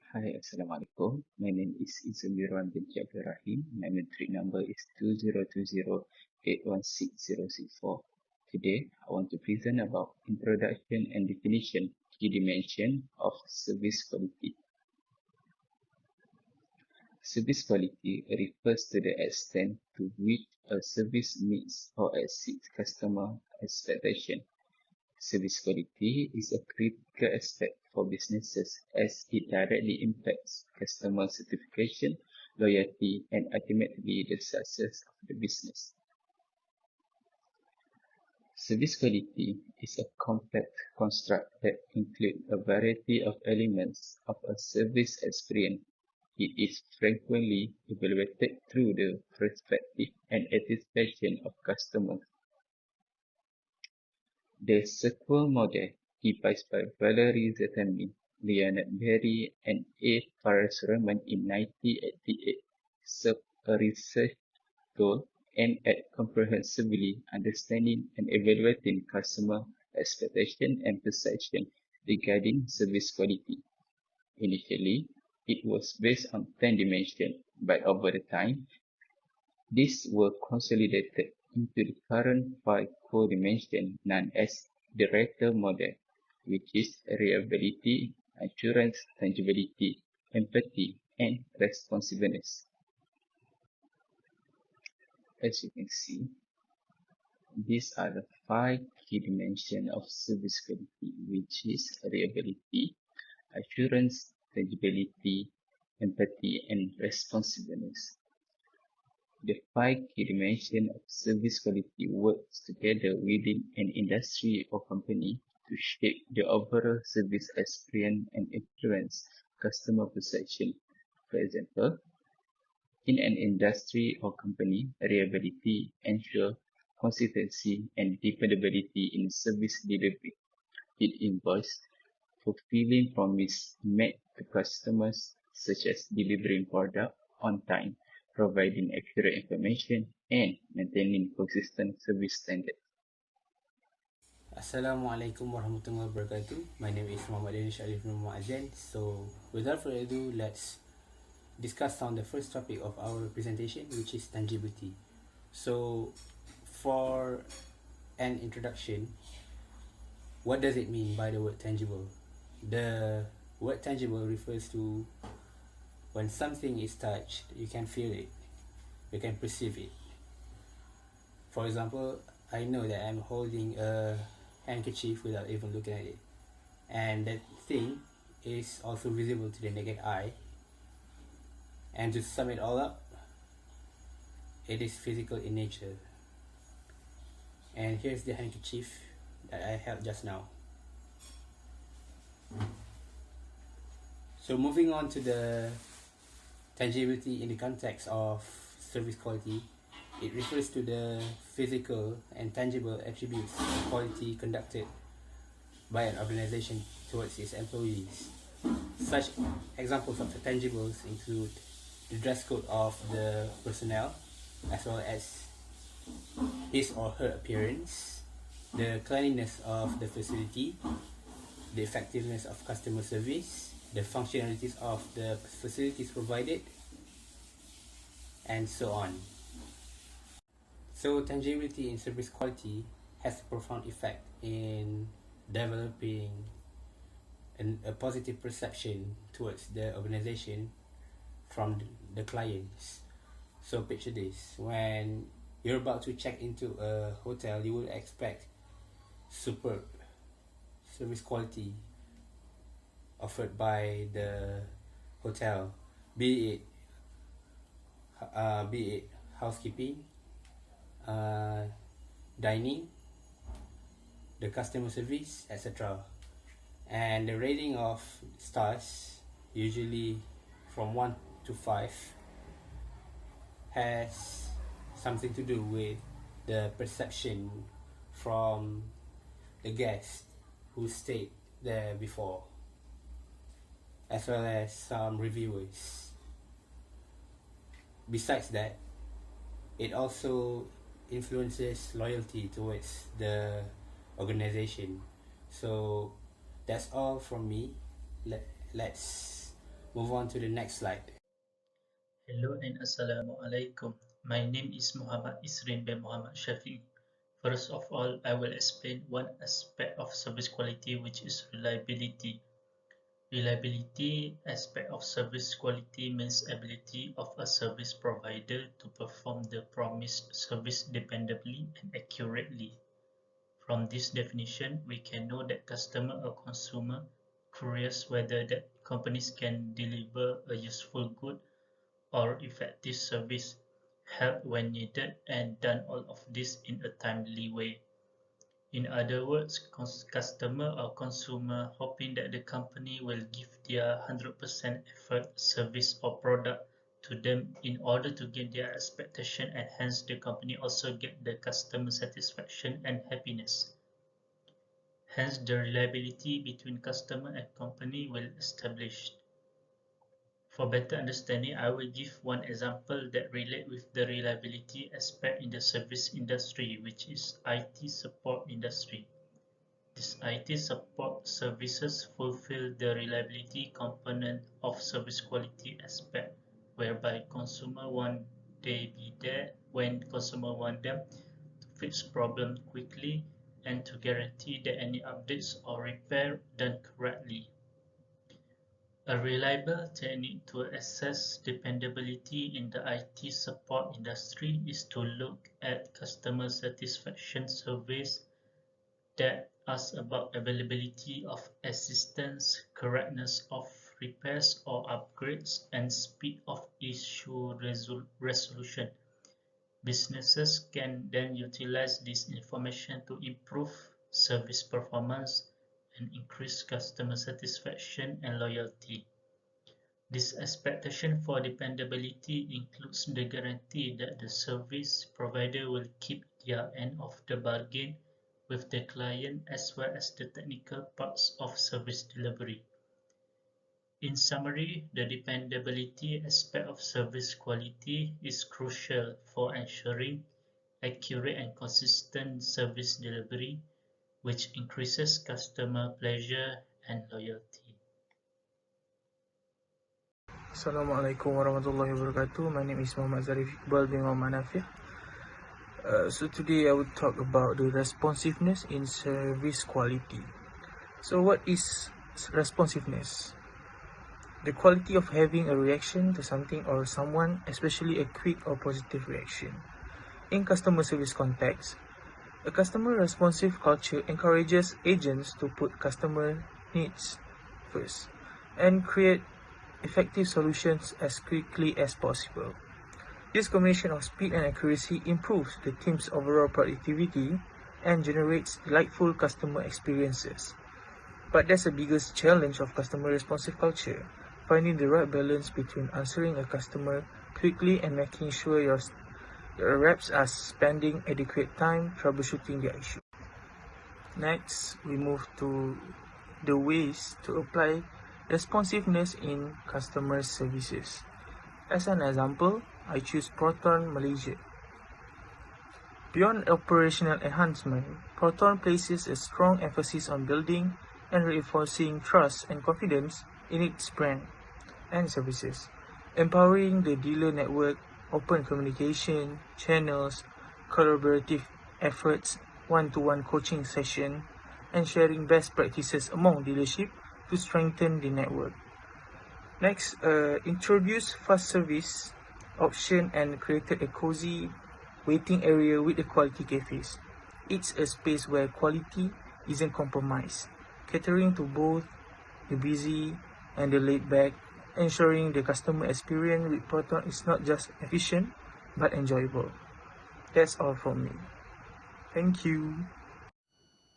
Hi, Assalamualaikum. My name is Izzumiran bin Abdul Rahim. My entry number is 2020816064. Today, I want to present about introduction and definition, key dimension of service quality. Service quality refers to the extent to which a service meets or exceeds customer expectation. Service quality is a critical aspect for businesses as it directly impacts customer satisfaction, loyalty, and ultimately the success of the business. Service quality is a complex construct that includes a variety of elements of a service experience. It is frequently evaluated through the perspective and satisfaction of customers. The sequel model, devised by Valery Zetami, Leonard Berry, and A. Paras-Raman in 1988, served a research goal aimed at comprehensively understanding and evaluating customer expectation and perception regarding service quality. Initially, it was based on 10 dimensions, but over the time, these were consolidated into the current 5 core dimensions known as the Rater model, which is reliability, assurance, tangibility, empathy, and responsiveness. As you can see, these are the 5 key dimensions of service quality, which is reliability, assurance, tangibility, empathy, and responsiveness. The 5 key dimensions of service quality works together within an industry or company to shape the overall service experience and influence customer perception. For example, in an industry or company, reliability ensures consistency and dependability in service delivery. It involves fulfilling promises made to customers, such as delivering product on time, providing accurate information, and maintaining consistent service standards. Assalamualaikum warahmatullahi wabarakatuh. My name is Muhammad Danish Alif Nur Azan. So, without further ado, let's discuss on the first topic of our presentation, which is tangibility. So, for an introduction, what does it mean by the word tangible? The word tangible refers to when something is touched, you can feel it, you can perceive it. For example, I know that I'm holding a handkerchief without even looking at it, and that thing is also visible to the naked eye. And to sum it all up, it is physical in nature. And here's the handkerchief that I held just now. So moving on to the tangibility in the context of service quality, it refers to the physical and tangible attributes of quality conducted by an organization towards its employees. Such examples of the tangibles include the dress code of the personnel, as well as his or her appearance, the cleanliness of the facility, the effectiveness of customer service, the functionalities of the facilities provided, and so on. So tangibility in service quality has a profound effect in developing a positive perception towards the organization from the clients. So picture this: when you're about to check into a hotel, you will expect superb service quality offered by the hotel, be it housekeeping, dining, the customer service, etc. And the rating of stars, usually from 1 to 5, has something to do with the perception from the guest who stayed there before, as well as some reviewers. Besides that, it also influences loyalty towards the organization. So that's all from me. Let's Move on to the next slide. Hello and Assalamu alaikum. My name is Muhammad Isrin bin Muhammad Shafi. First of all, I will explain one aspect of service quality, which is reliability. Reliability aspect of service quality means ability of a service provider to perform the promised service dependably and accurately. From this definition, we can know that customer or consumer curious whether that companies can deliver a useful good or effective service, help when needed, and done all of this in a timely way. In other words, customer or consumer hoping that the company will give their 100% effort, service, or product to them in order to gain their expectation, and hence the company also get the customer satisfaction and happiness. Hence the reliability between customer and company will established. For better understanding, I will give one example that relate with the reliability aspect in the service industry, which is IT support industry. This IT support services fulfill the reliability component of service quality aspect, whereby consumer want they be there when consumer want them to fix problem quickly and to guarantee that any updates or repair done correctly. A reliable technique to assess dependability in the IT support industry is to look at customer satisfaction surveys that ask about availability of assistance, correctness of repairs or upgrades, and speed of issue resolution. Businesses can then utilize this information to improve service performance and increase customer satisfaction and loyalty. This expectation for dependability includes the guarantee that the service provider will keep their end of the bargain with the client as well as the technical parts of service delivery. In summary, the dependability aspect of service quality is crucial for ensuring accurate and consistent service delivery, which increases customer pleasure and loyalty. Assalamualaikum warahmatullahi wabarakatuh. My name is Muhammad Zarif Iqbal bin Muhammad Nafi. So today I will talk about the responsiveness in service quality. So what is responsiveness? The quality of having a reaction to something or someone, especially a quick or positive reaction. In customer service context, a customer responsive culture encourages agents to put customer needs first and create effective solutions as quickly as possible. This combination of speed and accuracy improves the team's overall productivity and generates delightful customer experiences. But that's the biggest challenge of customer responsive culture, finding the right balance between answering a customer quickly and making sure your reps are spending adequate time troubleshooting their issue. Next, we move to the ways to apply responsiveness in customer services. As an example, I choose Proton Malaysia. Beyond operational enhancement, Proton places a strong emphasis on building and reinforcing trust and confidence in its brand and services, empowering the dealer network, open communication, channels, collaborative efforts, one-to-one coaching session, and sharing best practices among dealership to strengthen the network. Next, introduce fast service option and created a cozy waiting area with the quality cafes. It's a space where quality isn't compromised, catering to both the busy and the laid back, ensuring the customer experience with Proton is not just efficient but enjoyable. That's all from me. Thank you.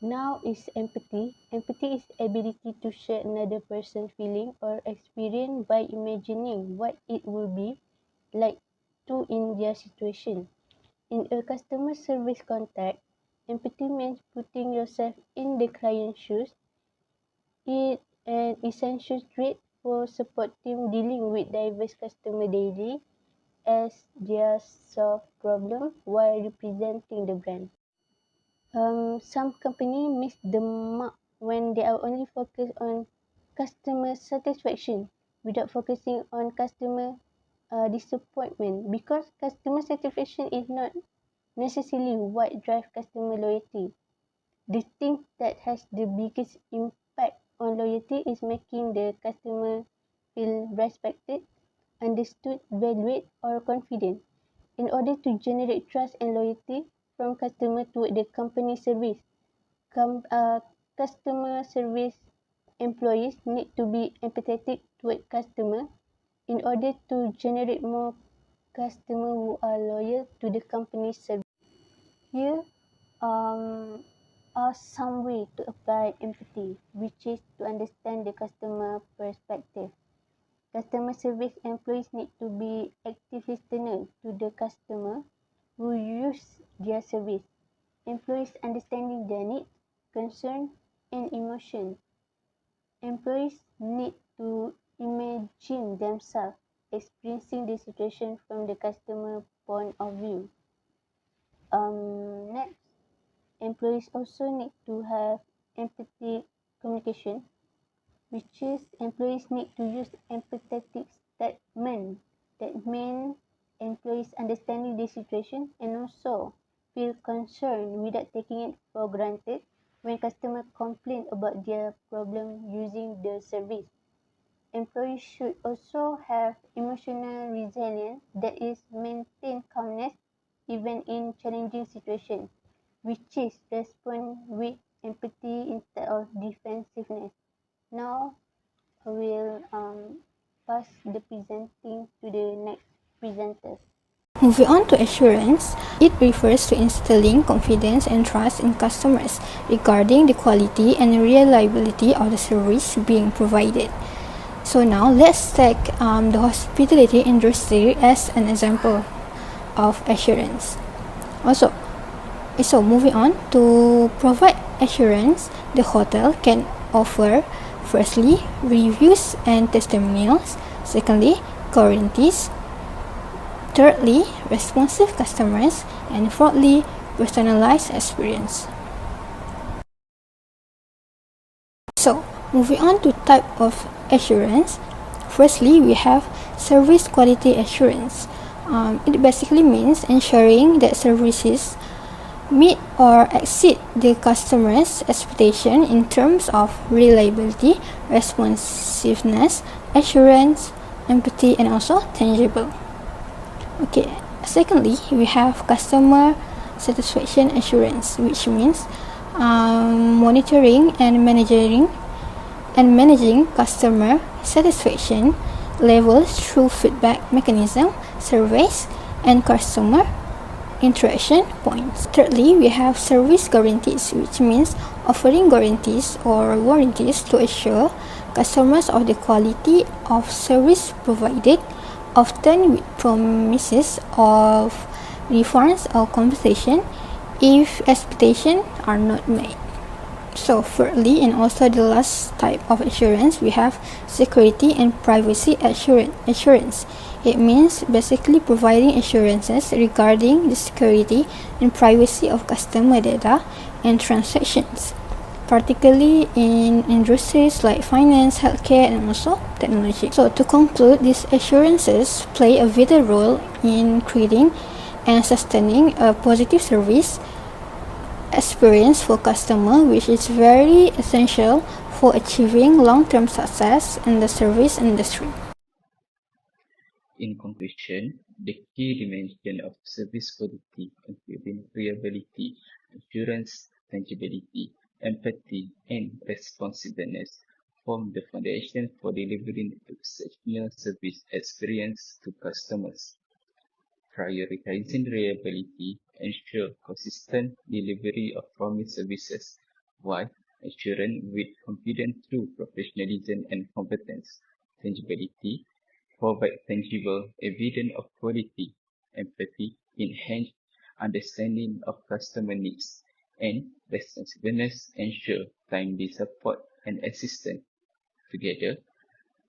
Now is empathy. Empathy is ability to share another person's feeling or experience by imagining what it would be like to in their situation. In a customer service context, empathy means putting yourself in the client's shoes. It's an essential trait for support team dealing with diverse customers daily as they solve problems while representing the brand. Some companies miss the mark when they are only focused on customer satisfaction. without focusing on customer disappointment, because customer satisfaction is not necessarily what drives customer loyalty. The thing that has the biggest impact on loyalty is making the customer feel respected, understood, valued, or confident. In order to generate trust and loyalty from customer toward the company service, com- uh, customer service employees need to be empathetic toward customer in order to generate more customers who are loyal to the company's service. Here are some ways to apply empathy, which is to understand the customer perspective. Customer service employees need to be active listeners to the customer who use their service. Employees understanding their needs, concern, and emotion. Employees need to imagine themselves experiencing the situation from the customer point of view. Next, employees also need to have empathy communication, which is employees need to use empathetic statement. That means employees understanding the situation and also feel concerned without taking it for granted when customers complain about their problem using the service. Employees should also have emotional resilience, that is, maintain calmness even in challenging situations, which is respond with empathy instead of defensiveness. Now, I will pass the presenting to the next presenter. Moving on to assurance, it refers to instilling confidence and trust in customers regarding the quality and reliability of the service being provided. So now let's take the hospitality industry as an example of assurance. So moving on, to provide assurance, the hotel can offer firstly reviews and testimonials, secondly guarantees, thirdly responsive customers, and fourthly personalized experience. So moving on to type of assurance, firstly we have service quality assurance. It basically means ensuring that services meet or exceed the customer's expectation in terms of reliability, responsiveness, assurance, empathy, and also tangible. Okay, secondly, we have customer satisfaction assurance, which means monitoring and managing customer satisfaction levels through feedback mechanism, surveys, and customer interaction points. Thirdly, we have service guarantees, which means offering guarantees or warranties to assure customers of the quality of service provided, often with promises of refunds or compensation if expectations are not met. So thirdly, and also the last type of assurance, we have security and privacy assurance. It means basically providing assurances regarding the security and privacy of customer data and transactions, particularly in industries like finance, healthcare, and also technology. So to conclude, these assurances play a vital role in creating and sustaining a positive service experience for customer, which is very essential for achieving long-term success in the service industry. In conclusion, the key dimensions of service quality, including reliability, assurance, tangibility, empathy, and responsiveness, form the foundation for delivering exceptional service experience to customers. Prioritizing reliability ensures consistent delivery of promised services, while assuring with confidence through professionalism and competence. Tangibility provide tangible evidence of quality. Empathy enhance understanding of customer needs, and responsiveness ensure timely support and assistance. Together,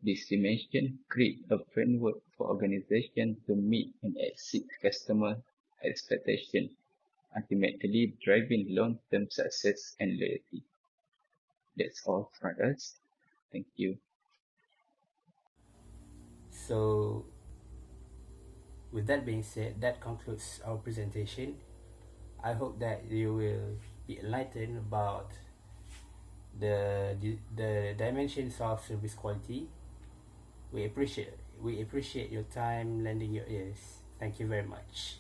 these dimensions create a framework for organizations to meet and exceed customer expectations, ultimately driving long-term success and loyalty. That's all from us. Thank you. So with that being said, that concludes our presentation. I hope that you will be enlightened about the dimensions of service quality. We appreciate your time lending your ears. Thank you very much.